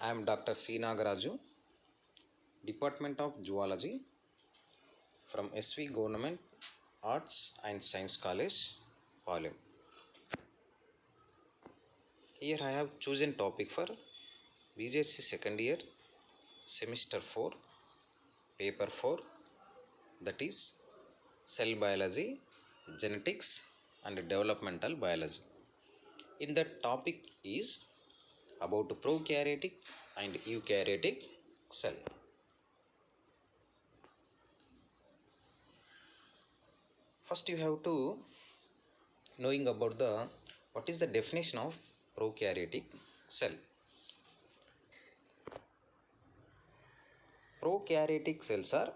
I am Dr. C. Nagaraju, Department of Zoology from SV Government Arts and Science College, Palem. Here I have chosen topic for BJC second year, semester 4, paper 4, that is cell biology, genetics and developmental biology. In that topic is about prokaryotic and eukaryotic cell. First you have to knowing about what is the definition of prokaryotic cell. Prokaryotic cells are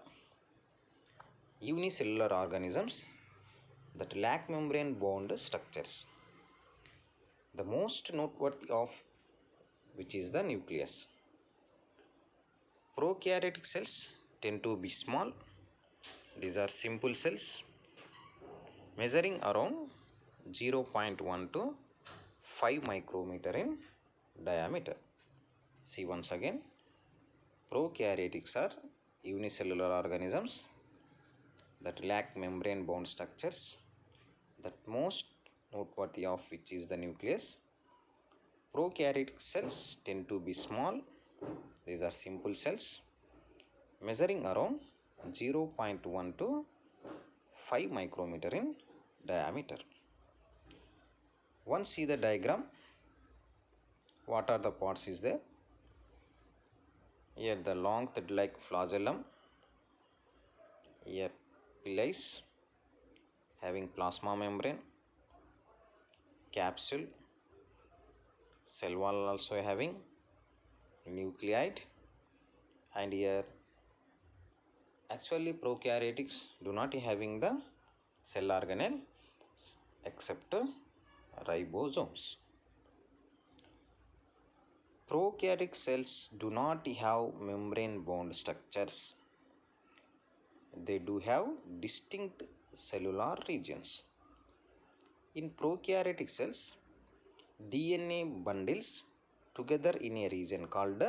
unicellular organisms that lack membrane bound structures. The most noteworthy of which is the nucleus. Prokaryotic cells tend to be small. These are simple cells measuring around 0.1 to 5 micrometer in diameter. See once again, prokaryotics are unicellular organisms that lack membrane bound structures, that most noteworthy of which is the nucleus. Prokaryotic cells tend to be small. These are simple cells measuring around 0.1 to 5 micrometer in diameter. Once see the diagram, what are the parts is there? Here the long thread like flagellum, here pillars having plasma membrane, capsule, cell wall also having nucleate, and here actually prokaryotics do not having the cell organelle except ribosomes. Prokaryotic cells do not have membrane bound structures. They do have distinct cellular regions. In prokaryotic cells, DNA bundles together in a region called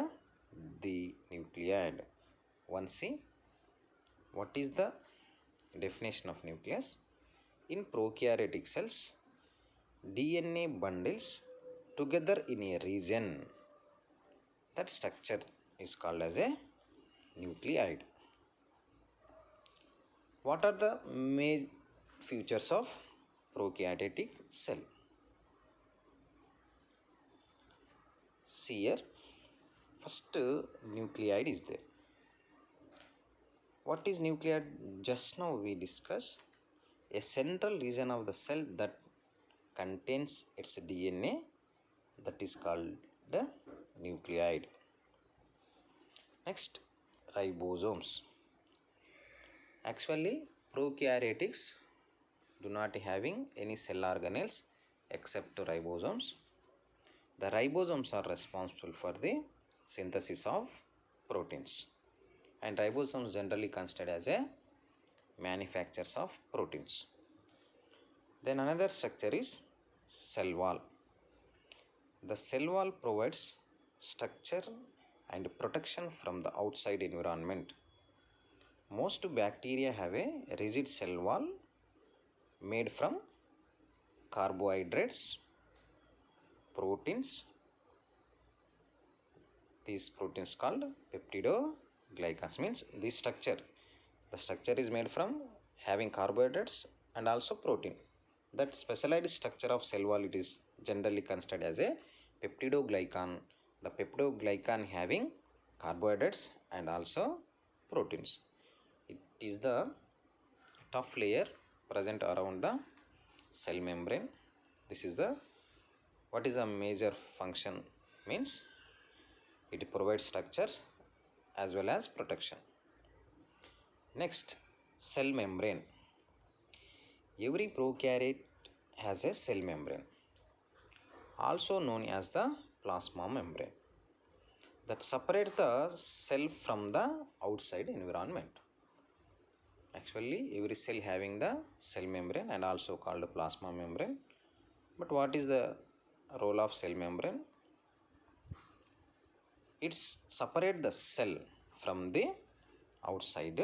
the nucleus. Once see, what is the definition of nucleus? In prokaryotic cells, DNA bundles together in a region. That structure is called as a nucleide. What are the main features of prokaryotic cell? See here, first nucleide is there. What is nucleide? Just now we discussed a central region of the cell that contains its DNA, that is called the nucleide. Next, ribosomes. Actually, prokaryotics do not having any cell organelles except ribosomes. The ribosomes are responsible for the synthesis of proteins, and ribosomes generally considered as a manufacturers of proteins. Then another structure is cell wall. The cell wall provides structure and protection from the outside environment. Most bacteria have a rigid cell wall made from carbohydrates, proteins. These proteins called peptidoglycans. Means this structure, the structure is made from having carbohydrates and also protein. That specialized structure of cell wall, it is generally considered as a peptidoglycan. The peptidoglycan having carbohydrates and also proteins. It is the tough layer present around the cell membrane. This is the what is a major function? Means it provides structures as well as protection. Next, cell membrane. Every prokaryote has a cell membrane, also known as the plasma membrane, that separates the cell from the outside environment. Actually, every cell having the cell membrane and also called plasma membrane. But what is the role of cell membrane? it's separate the cell from the outside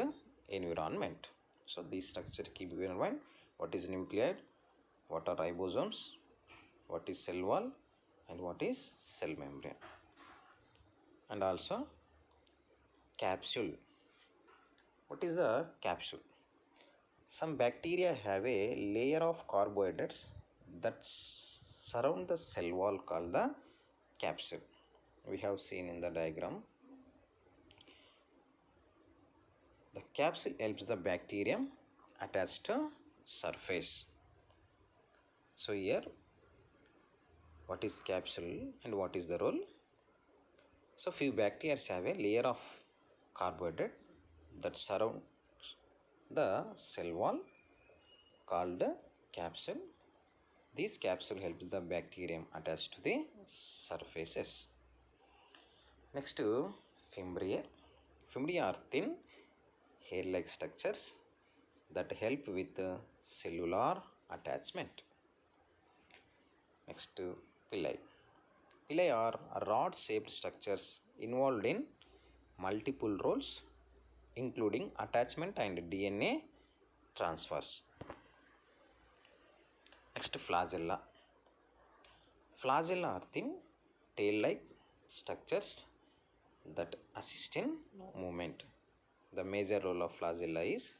environment. So these structure keep in mind. What is nucleus, what are ribosomes, what is cell wall, and what is cell membrane. And also capsule. What is the capsule? Some bacteria have a layer of carbohydrates that surround the cell wall called the capsule. We have seen in the diagram. The capsule helps the bacterium attach to surface. So here, what is capsule and what is the role? So few bacteria have a layer of carbohydrate that surrounds the cell wall called capsule. This capsule helps the bacterium attach to the surfaces. Next, fimbriae. Fimbriae are thin hair-like structures that help with cellular attachment. Next, villi. Villi are rod-shaped structures involved in multiple roles, including attachment and DNA transfers. Next, flagella. Flagella are thin tail-like structures that assist in movement. The major role of flagella is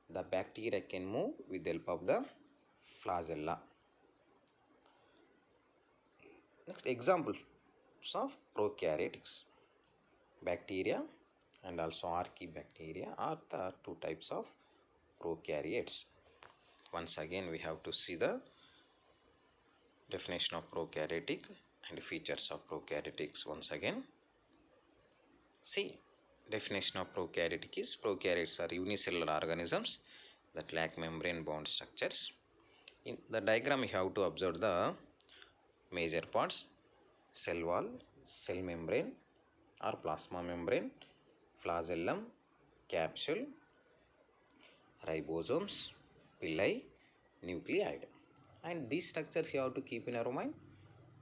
the bacteria can move with the help of the flagella. Next, examples of prokaryotes. Bacteria and also archaebacteria are the two types of prokaryotes. Once again, we have to see the definition of prokaryotic and features of prokaryotics once again. See, definition of prokaryotic is prokaryotes are unicellular organisms that lack membrane bound structures. In the diagram, you have to observe the major parts: cell wall, cell membrane or plasma membrane, flagellum, capsule, ribosomes, villi, nuclei. And these structures you have to keep in your mind,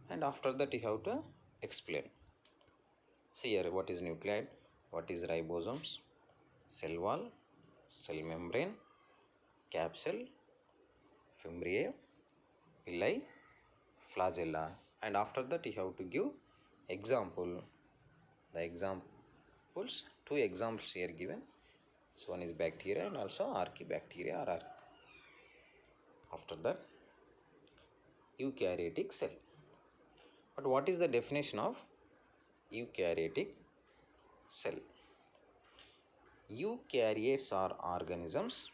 and after that you have to explain. See here, what is nuclei, what is ribosomes, cell wall, cell membrane, capsule, fimbriae, villi, flagella, and after that you have to give example. The examples, two examples here given. So one is bacteria and also archaebacteria or after that eukaryotic cell. But what is the definition of eukaryotic cell? Eukaryotes are organisms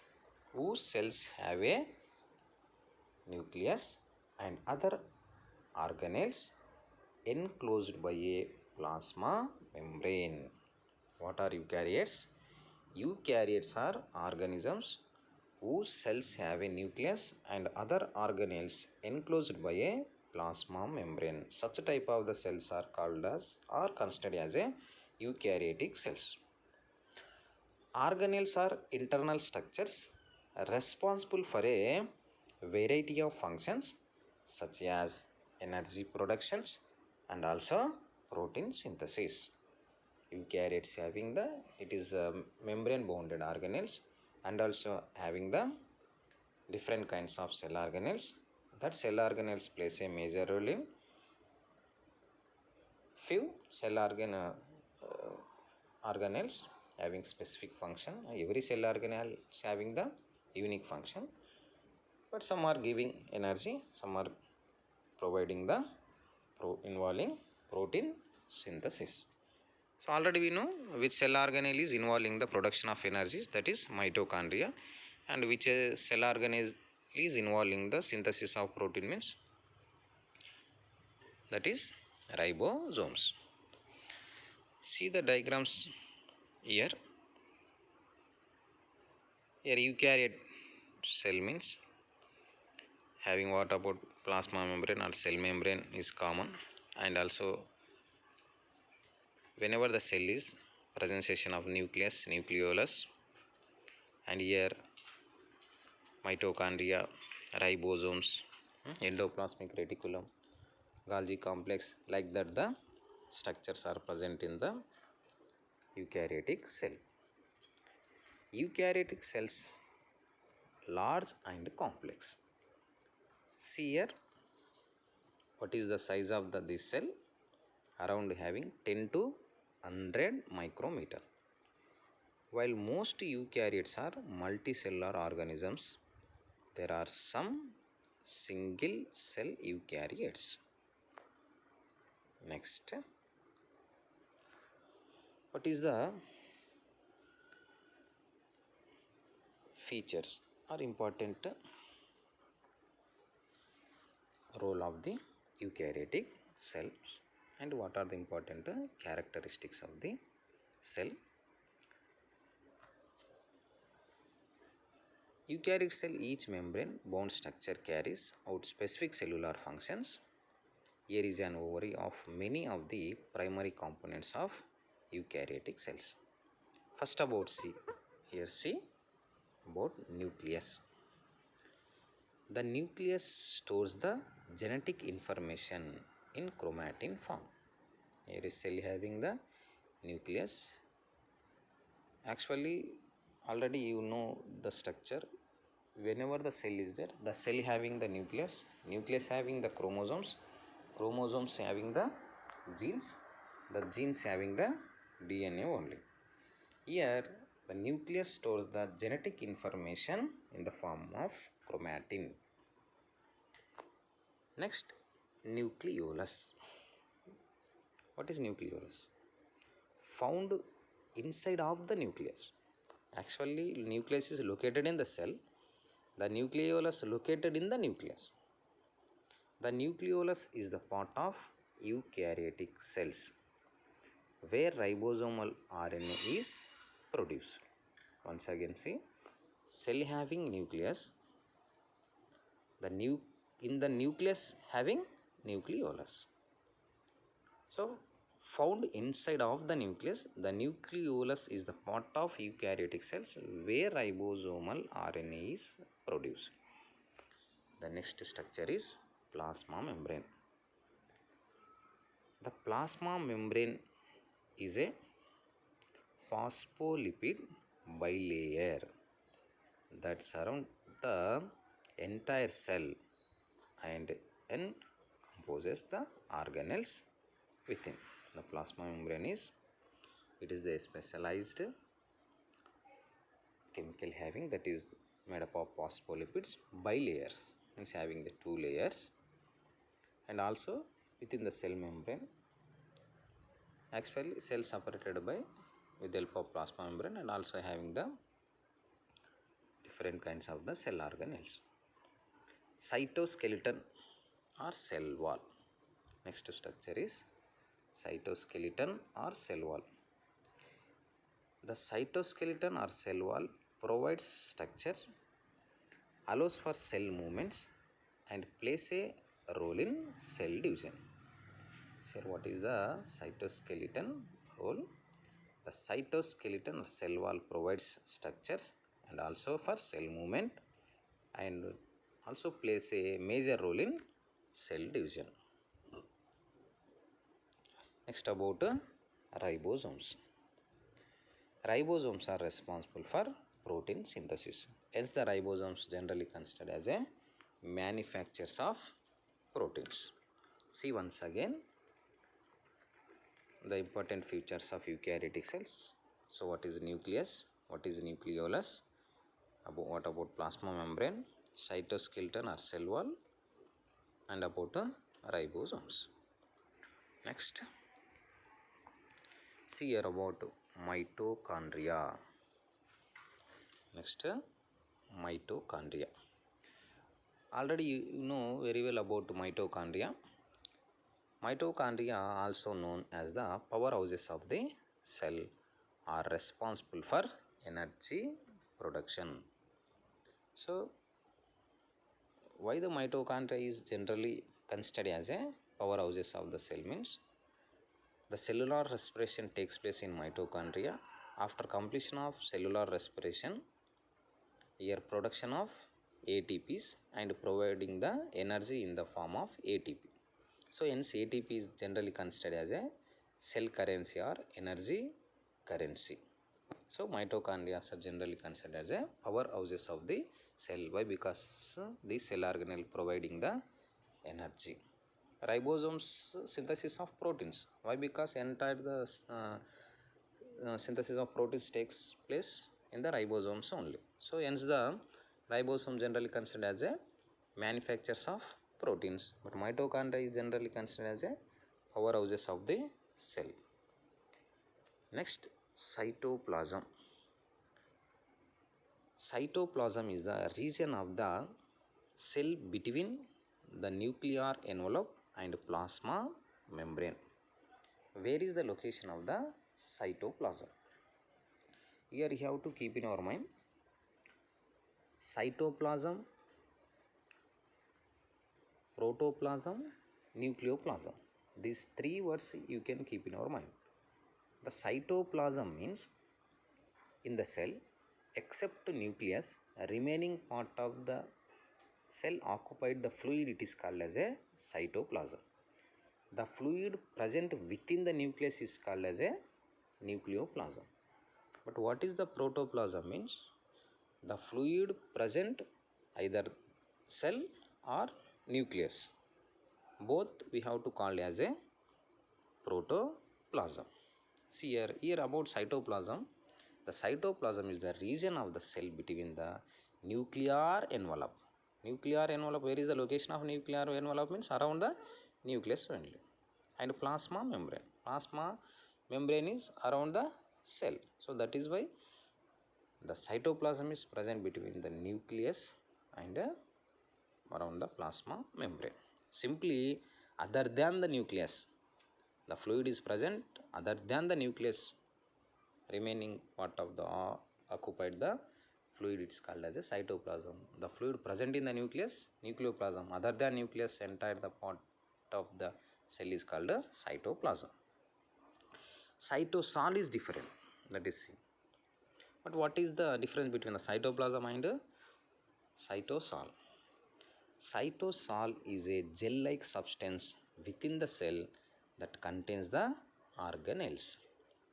whose cells have a nucleus and other organelles enclosed by a plasma membrane. What are eukaryotes? Eukaryotes are organisms whose cells have a nucleus and other organelles enclosed by a plasma membrane. Such type of the cells are called as or considered as a eukaryotic cells. Organelles are internal structures responsible for a variety of functions such as energy productions and also protein synthesis. Eukaryotes having the, it is membrane bounded organelles and also having the different kinds of cell organelles. That cell organelles plays a major role in few cell organelles having specific function. Every cell organelle is having the unique function, but some are giving energy, some are providing the involving protein synthesis. So already we know which cell organelle is involving the production of energies, that is mitochondria, and which cell organelle is involving the synthesis of protein means that is ribosomes. See the diagrams here. Here eukaryote cell means having what about plasma membrane or cell membrane is common, and also whenever the cell is presentation of nucleus, nucleolus, and here mitochondria, ribosomes, endoplasmic reticulum, Golgi complex, like that the structures are present in the eukaryotic cell. Eukaryotic cells large and complex. See here, what is the size of this cell? Around having 10 to 100 micrometer. While most eukaryotes are multicellular organisms, there are some single cell eukaryotes. Next, what is the features or important role of the eukaryotic cells, and what are the important characteristics of the cell? Eukaryotic cell, each membrane bound structure carries out specific cellular functions. Here is an overview of many of the primary components of eukaryotic cells. First about see about nucleus. The nucleus stores the genetic information in chromatin form. Here is cell having the nucleus. Actually, already you know the structure. Whenever the cell is there, the cell having the nucleus having the chromosomes having the genes having the DNA only. Here, the nucleus stores the genetic information in the form of chromatin. Next, nucleolus. What is nucleolus? Found inside of the nucleus. Actually, nucleus is located in the cell. The nucleolus located in the nucleus. The nucleolus is the part of eukaryotic cells where ribosomal RNA is produced. Once again, see, cell having nucleus, in the nucleus having nucleolus. So found inside of the nucleolus is the part of eukaryotic cells where ribosomal RNA is produced. The next structure is plasma membrane. The plasma membrane is a phospholipid bilayer that surround the entire cell and composes the organelles within. The plasma membrane is the specialized chemical having that is made up of phospholipids bilayers, means having the two layers, and also within the cell membrane. Actually, cell separated by with the help of plasma membrane and also having the different kinds of the cell organelles. Cytoskeleton or cell wall. Next structure is cytoskeleton or cell wall. The cytoskeleton or cell wall provides structure, allows for cell movements, and plays a role in cell division. So what is the cytoskeleton role? The cytoskeleton or cell wall provides structures and also for cell movement and also plays a major role in cell division. Next about ribosomes. Ribosomes are responsible for protein synthesis. Hence the ribosomes generally considered as a manufacturers of proteins. See once again the important features of eukaryotic cells. So what is nucleus? What is nucleolus? What about plasma membrane, cytoskeleton or cell wall, and about ribosomes. Next, see here about mitochondria. Next, mitochondria. Already you know very well about mitochondria. Mitochondria, also known as the powerhouses of the cell, are responsible for energy production. So why the mitochondria is generally considered as a powerhouses of the cell means the cellular respiration takes place in mitochondria. After completion of cellular respiration, here production of ATPs and providing the energy in the form of ATP. So hence ATP is generally considered as a cell currency or energy currency. So mitochondria are generally considered as a powerhouses of the cell. Why? Because the cell organelle providing the energy. Ribosomes synthesis of proteins. Why? Because entire the synthesis of proteins takes place in the ribosomes only. So hence the ribosome generally considered as a manufacturers of proteins, but mitochondria is generally considered as a powerhouses of the cell. Next, cytoplasm. Cytoplasm is the region of the cell between the nuclear envelope and plasma membrane. Where is the location of the cytoplasm? Here you have to keep in our mind cytoplasm, protoplasm, nucleoplasm. These three words you can keep in our mind. The cytoplasm means in the cell, except nucleus, remaining part of the cell occupied the fluid, it is called as a cytoplasm. The fluid present within the nucleus is called as a nucleoplasm. But what is the protoplasm means? The fluid present either cell or nucleus. Both we have to call as a protoplasm. See here about cytoplasm. The cytoplasm is the region of the cell between the nuclear envelope. Nuclear envelope, where is the location of nuclear envelope means around the nucleus only. And plasma membrane. Plasma membrane is around the cell. So that is why the cytoplasm is present between the nucleus and around the plasma membrane. Simply, other than the nucleus, the fluid is present other than the nucleus, remaining part of the occupied the fluid, it is called as a cytoplasm. The fluid present in the nucleus, nucleoplasm, other than nucleus, entire the part of the cell is called a cytoplasm. Cytosol is different, that is seen. But what is the difference between the cytoplasm and cytosol? Cytosol is a gel-like substance within the cell that contains the organelles.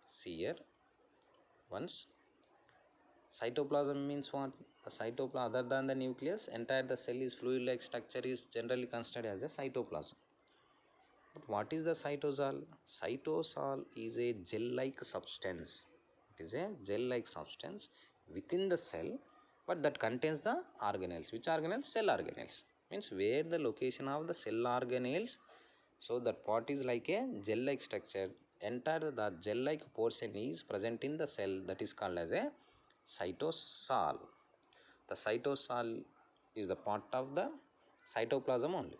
See here once. Cytoplasm means what? The cytoplasm other than the nucleus, entire the cell is fluid-like structure is generally considered as a cytoplasm. But what is the cytosol? Cytosol is a gel-like substance. It is a gel-like substance within the cell, but that contains the organelles. Which organelles? Cell organelles. Means where the location of the cell organelles. So that part is like a gel-like structure. Entire the gel-like portion is present in the cell, that is called as a cytosol. The cytosol is the part of the cytoplasm only.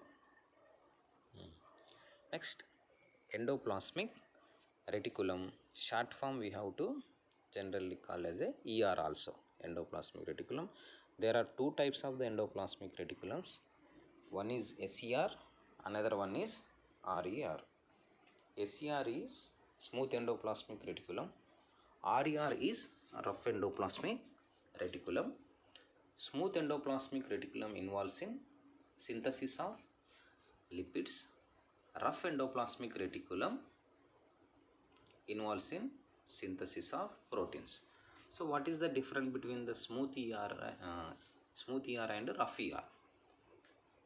Next, endoplasmic reticulum. Short form we have to generally call as a ER also. Endoplasmic reticulum. There are two types of the endoplasmic reticulums. One is SER, another one is RER. SER is smooth endoplasmic reticulum. RER is rough endoplasmic reticulum. Smooth endoplasmic reticulum involves in synthesis of lipids. Rough endoplasmic reticulum involves in synthesis of proteins. So what is the difference between the smooth ER and rough ER?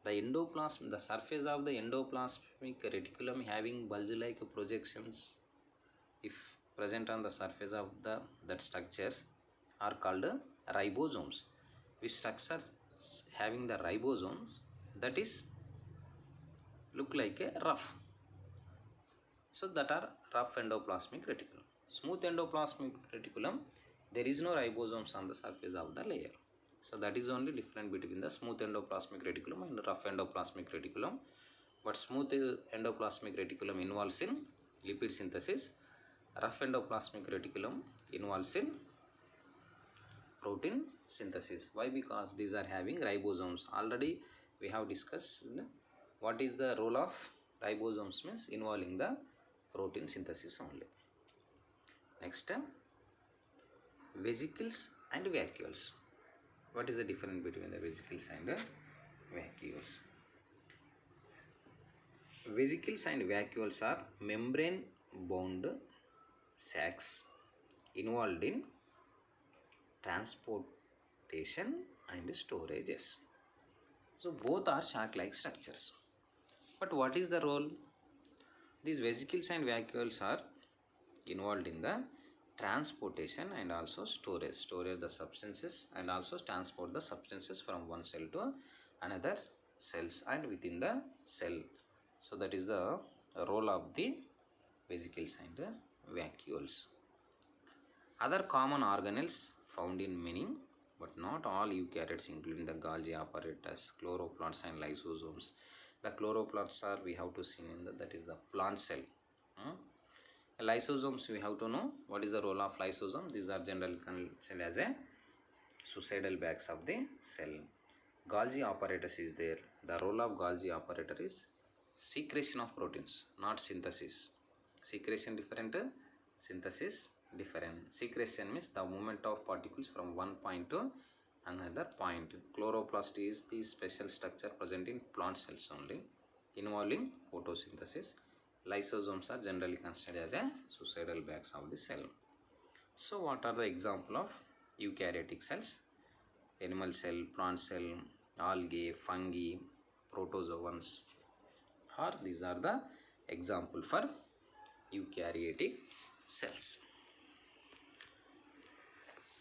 The surface of the endoplasmic reticulum having bulge-like projections, if present on the surface of that structures, are called ribosomes. Which structures having the ribosomes, that is look like a rough. So that are rough endoplasmic reticulum. Smooth endoplasmic reticulum, there is no ribosomes on the surface of the layer. So that is only difference between the smooth endoplasmic reticulum and rough endoplasmic reticulum. But smooth endoplasmic reticulum involves in lipid synthesis. Rough endoplasmic reticulum involves in protein synthesis. Why? Because these are having ribosomes. Already we have discussed what is the role of ribosomes, means involving the protein synthesis only. Next, vesicles and vacuoles. What is the difference between the vesicles and vacuoles? Vesicles and vacuoles are membrane bound sacs involved in transportation and storages. So both are sac-like structures. But what is the role? These vesicles and vacuoles are involved in the transportation and also storage the substances and also transport the substances from one cell to another cells and within the cell. So that is the role of the vesicles and vacuoles. Other common organelles found in many but not all eukaryotes, including the Golgi apparatus, chloroplasts and lysosomes. The chloroplasts are we have to see in that is the plant cell. Lysosomes, we have to know what is the role of lysosome. These are generally considered as a suicidal bags of the cell. Golgi apparatus is there. The role of Golgi apparatus is secretion of proteins, not synthesis. Secretion different, synthesis different. Secretion means the movement of particles from one point to another point. Chloroplast is the special structure present in plant cells only, involving photosynthesis. Lysosomes are generally considered as a suicidal bags of the cell. So what are the example of eukaryotic cells? Animal cell, plant cell, algae, fungi, protozoans, or these are the example for eukaryotic cells.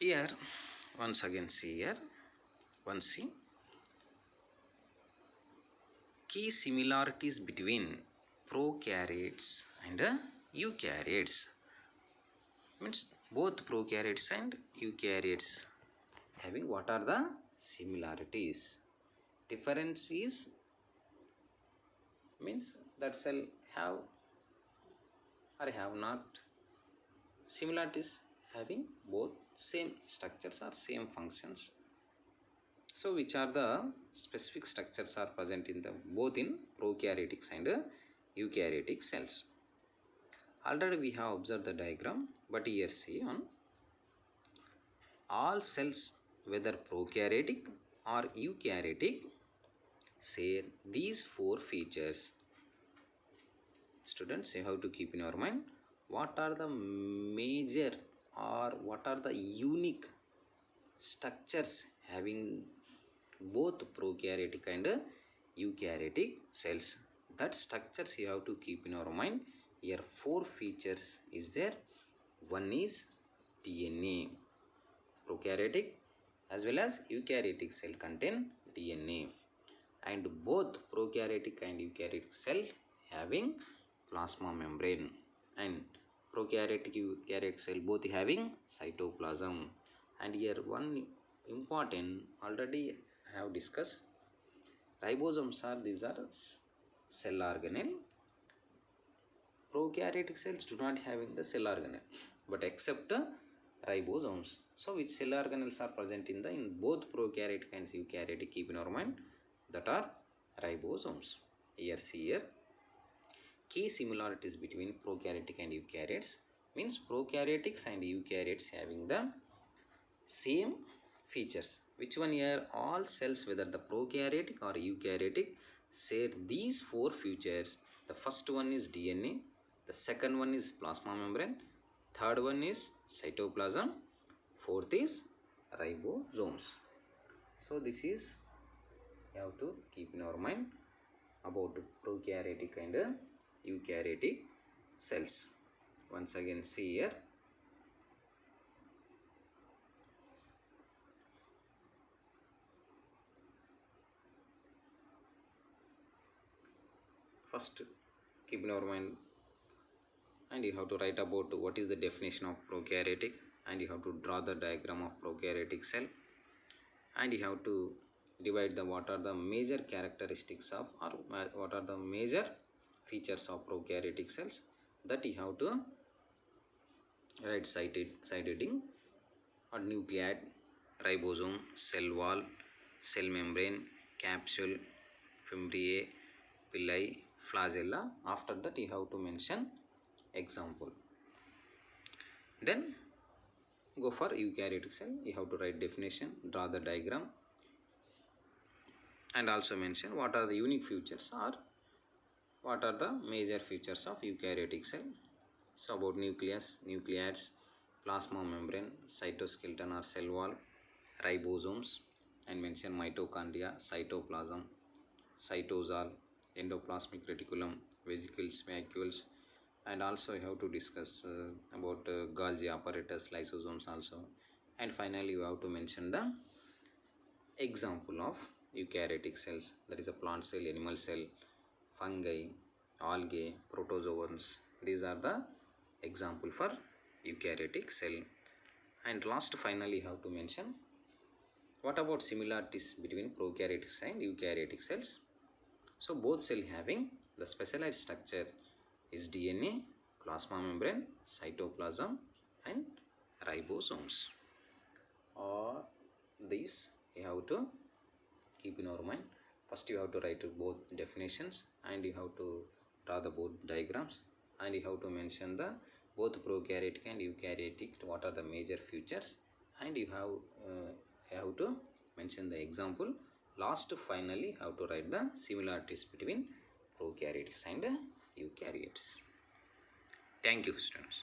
Here once again see here, see key similarities between prokaryotes and eukaryotes. Means both prokaryotes and eukaryotes having what are the similarities? Difference is means that cell have or have not. Similarities having both same structures or same functions. So which are the specific structures are present in the both in prokaryotic and eukaryotic cells? Already we have observed the diagram, but here see on all cells whether prokaryotic or eukaryotic share these four features. Students, you have to keep in your mind what are the major or what are the unique structures having both prokaryotic and eukaryotic cells. That structures you have to keep in your mind. Here four features is there. One is DNA. Prokaryotic as well as eukaryotic cell contain DNA, and both prokaryotic and eukaryotic cell having plasma membrane, and prokaryotic eukaryotic cell both having cytoplasm. And here one important already I have discussed, ribosomes are these are cell organelle. Prokaryotic cells do not having the cell organelle but except ribosomes. So which cell organelles are present in the in both prokaryotic and eukaryotic, keep in our mind, that are ribosomes. Here see here key similarities between prokaryotic and eukaryotes means prokaryotics and eukaryotes having the same features. Which one here? All cells whether the prokaryotic or eukaryotic share these four features. The first one is DNA, the second one is plasma membrane, third one is cytoplasm, fourth is ribosomes. So this is you have to keep in our mind about prokaryotic and eukaryotic cells. Once again see here, first keep in our mind and you have to write about what is the definition of prokaryotic, and you have to draw the diagram of prokaryotic cell, and you have to divide the what are the major characteristics of or what are the major features of prokaryotic cells. That you have to write side heading or nucleate, ribosome, cell wall, cell membrane, capsule, fimbriae, villi, flagella. After that you have to mention example. Then go for eukaryotic cell. You have to write definition, draw the diagram, and also mention what are the unique features or what are the major features of eukaryotic cell. So about nucleus, nucleates, plasma membrane, cytoskeleton or cell wall, ribosomes, and mention mitochondria, cytoplasm, cytosol, endoplasmic reticulum, vesicles, vacuoles, and also you have to discuss about Golgi apparatus, lysosomes also, and finally you have to mention the example of eukaryotic cells, that is a plant cell, animal cell, fungi, algae, protozoans. These are the example for eukaryotic cell. And last finally you have to mention what about similarities between prokaryotic and eukaryotic cells. So both cell having the specialized structure is DNA, plasma membrane, cytoplasm, and ribosomes. Or these you have to keep in our mind. First you have to write both definitions, and you have to draw the both diagrams, and you have to mention the both prokaryotic and eukaryotic what are the major features, and you have to mention the example. Last finally how to write the similarities between prokaryotes and eukaryotes. Thank you, students.